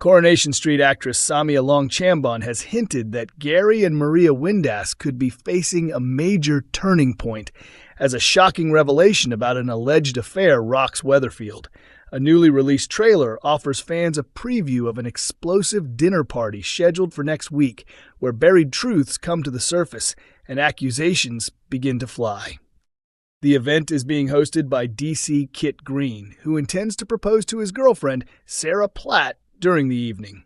Coronation Street actress Samia Longchambon has hinted that Gary and Maria Windass could be facing a major turning point as a shocking revelation about an alleged affair rocks Weatherfield. A newly released trailer offers fans a preview of an explosive dinner party scheduled for next week, where buried truths come to the surface and accusations begin to fly. The event is being hosted by DC Kit Green, who intends to propose to his girlfriend, Sarah Platt, during the evening.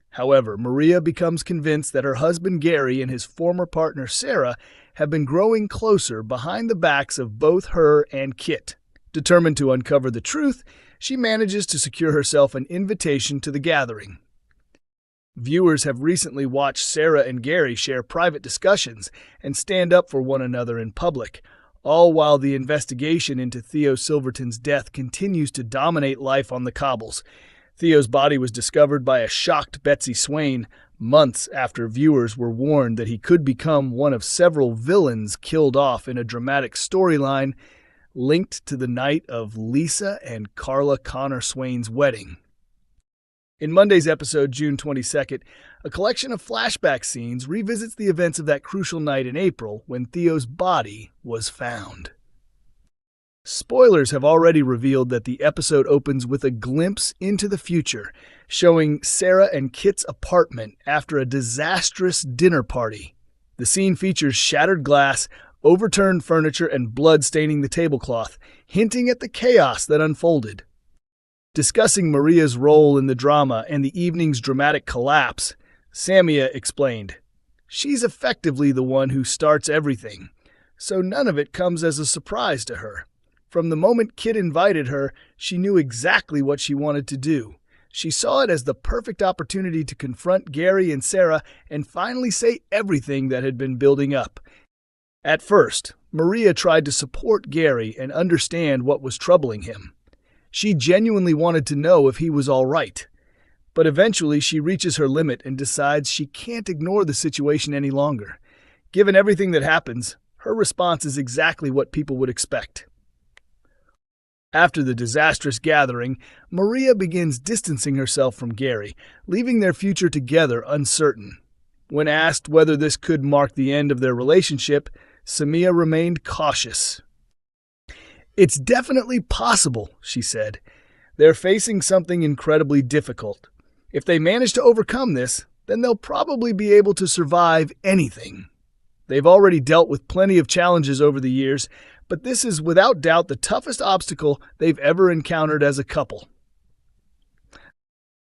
However, Maria becomes convinced that her husband Gary and his former partner Sarah have been growing closer behind the backs of both her and Kit. Determined to uncover the truth, she manages to secure herself an invitation to the gathering. Viewers have recently watched Sarah and Gary share private discussions and stand up for one another in public, all while the investigation into Theo Silverton's death continues to dominate life on the cobbles. Theo's body was discovered by a shocked Betsy Swain months after viewers were warned that he could become one of several villains killed off in a dramatic storyline linked to the night of Lisa and Carla Connor Swain's wedding. In Monday's episode, June 22nd, a collection of flashback scenes revisits the events of that crucial night in April when Theo's body was found. Spoilers have already revealed that the episode opens with a glimpse into the future, showing Sarah and Kit's apartment after a disastrous dinner party. The scene features shattered glass, overturned furniture, and blood staining the tablecloth, hinting at the chaos that unfolded. Discussing Maria's role in the drama and the evening's dramatic collapse, Samia explained, "She's effectively the one who starts everything, so none of it comes as a surprise to her. From the moment Kit invited her, she knew exactly what she wanted to do. She saw it as the perfect opportunity to confront Gary and Sarah and finally say everything that had been building up. At first, Maria tried to support Gary and understand what was troubling him. She genuinely wanted to know if he was all right. But eventually she reaches her limit and decides she can't ignore the situation any longer. Given everything that happens, her response is exactly what people would expect." After the disastrous gathering, Maria begins distancing herself from Gary, leaving their future together uncertain. When asked whether this could mark the end of their relationship, Samia remained cautious. "It's definitely possible," she said. "They're facing something incredibly difficult. If they manage to overcome this, then they'll probably be able to survive anything. They've already dealt with plenty of challenges over the years, but this is without doubt the toughest obstacle they've ever encountered as a couple."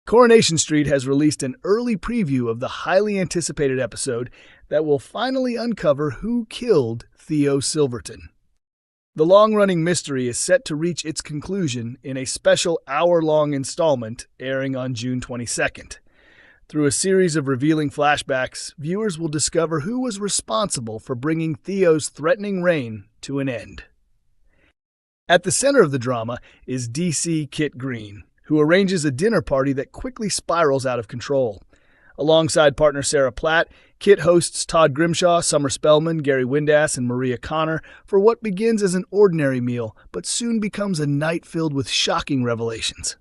Coronation Street has released an early preview of the highly anticipated episode that will finally uncover who killed Theo Silverton. The long-running mystery is set to reach its conclusion in a special hour-long installment airing on June 22nd. Through a series of revealing flashbacks, viewers will discover who was responsible for bringing Theo's threatening reign to an end. At the center of the drama is DC Kit Green, who arranges a dinner party that quickly spirals out of control. Alongside partner Sarah Platt, Kit hosts Todd Grimshaw, Summer Spellman, Gary Windass, and Maria Connor for what begins as an ordinary meal, but soon becomes a night filled with shocking revelations.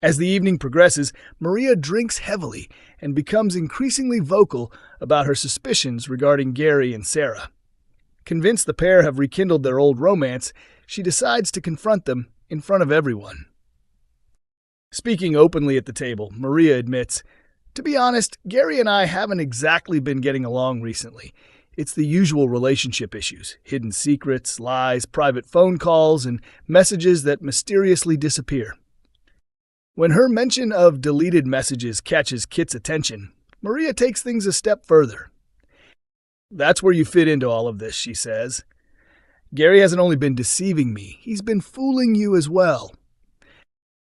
As the evening progresses, Maria drinks heavily and becomes increasingly vocal about her suspicions regarding Gary and Sarah. Convinced the pair have rekindled their old romance, she decides to confront them in front of everyone. Speaking openly at the table, Maria admits, "To be honest, Gary and I haven't exactly been getting along recently. It's the usual relationship issues, hidden secrets, lies, private phone calls, and messages that mysteriously disappear." When her mention of deleted messages catches Kit's attention, Maria takes things a step further. "That's where you fit into all of this," she says. "Gary hasn't only been deceiving me, he's been fooling you as well.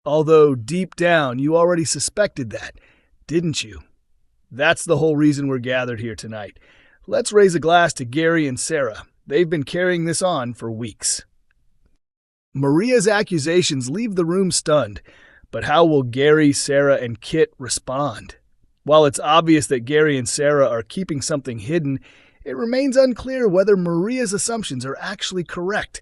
Although deep down you already suspected that, didn't you? That's the whole reason we're gathered here tonight. Let's raise a glass to Gary and Sarah. They've been carrying this on for weeks." Maria's accusations leave the room stunned, but how will Gary, Sarah, and Kit respond? While it's obvious that Gary and Sarah are keeping something hidden, it remains unclear whether Maria's assumptions are actually correct.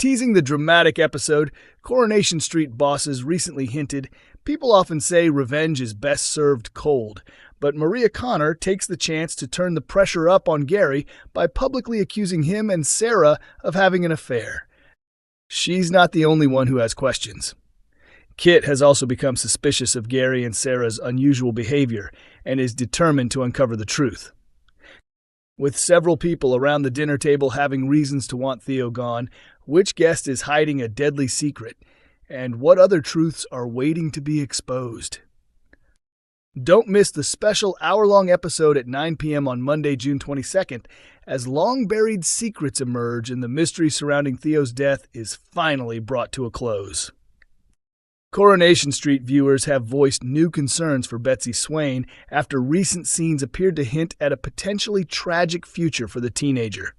Teasing the dramatic episode, Coronation Street bosses recently hinted People often say revenge is best served cold, but Maria Connor takes the chance to turn the pressure up on Gary by publicly accusing him and Sarah of having an affair. She's not the only one who has questions. Kit has also become suspicious of Gary and Sarah's unusual behavior and is determined to uncover the truth. With several people around the dinner table having reasons to want Theo gone, which guest is hiding a deadly secret, and what other truths are waiting to be exposed? Don't miss the special hour-long episode at 9 p.m. on Monday, June 22nd, as long-buried secrets emerge and the mystery surrounding Theo's death is finally brought to a close. Coronation Street viewers have voiced new concerns for Betsy Swain after recent scenes appeared to hint at a potentially tragic future for the teenager.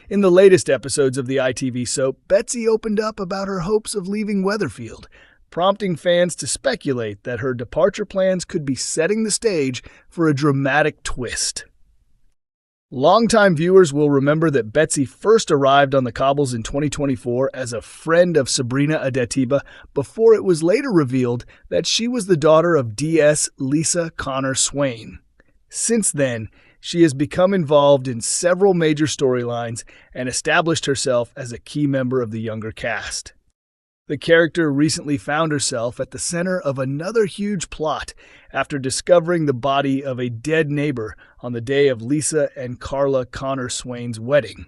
In the latest episodes of the ITV soap, Betsy opened up about her hopes of leaving Weatherfield, prompting fans to speculate that her departure plans could be setting the stage for a dramatic twist. Longtime viewers will remember that Betsy first arrived on the cobbles in 2024 as a friend of Sabrina Adetiba before it was later revealed that she was the daughter of DS Lisa Connor Swain. Since then, she has become involved in several major storylines and established herself as a key member of the younger cast. The character recently found herself at the center of another huge plot after discovering the body of a dead neighbor on the day of Lisa and Carla Connor Swain's wedding.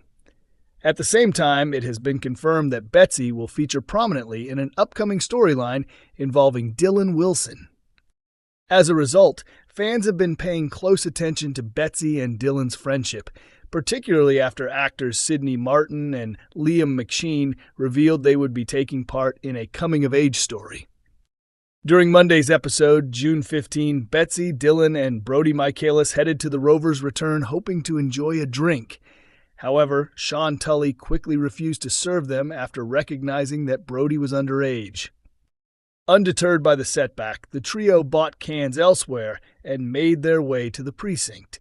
At the same time, it has been confirmed that Betsy will feature prominently in an upcoming storyline involving Dylan Wilson. As a result, fans have been paying close attention to Betsy and Dylan's friendship, particularly after actors Sidney Martin and Liam McSheen revealed they would be taking part in a coming-of-age story. During Monday's episode, June 15, Betsy, Dylan, and Brody Michaelis headed to the Rover's return hoping to enjoy a drink. However, Sean Tully quickly refused to serve them after recognizing that Brody was underage. Undeterred by the setback, the trio bought cans elsewhere and made their way to the precinct.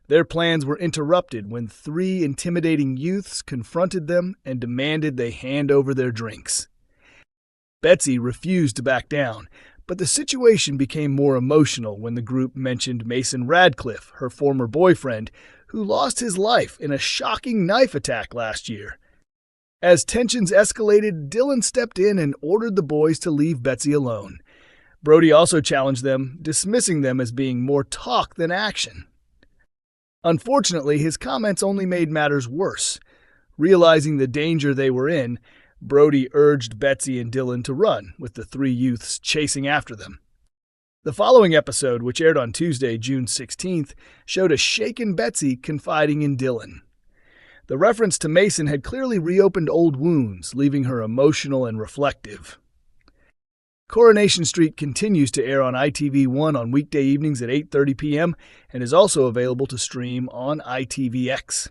Their plans were interrupted when three intimidating youths confronted them and demanded they hand over their drinks. Betsy refused to back down, but the situation became more emotional when the group mentioned Mason Radcliffe, her former boyfriend, who lost his life in a shocking knife attack last year. As tensions escalated, Dylan stepped in and ordered the boys to leave Betsy alone. Brody also challenged them, dismissing them as being more talk than action. Unfortunately, his comments only made matters worse. Realizing the danger they were in, Brody urged Betsy and Dylan to run, with the three youths chasing after them. The following episode, which aired on Tuesday, June 16th, showed a shaken Betsy confiding in Dylan. The reference to Mason had clearly reopened old wounds, leaving her emotional and reflective. Coronation Street continues to air on ITV1 on weekday evenings at 8:30 p.m. and is also available to stream on ITVX.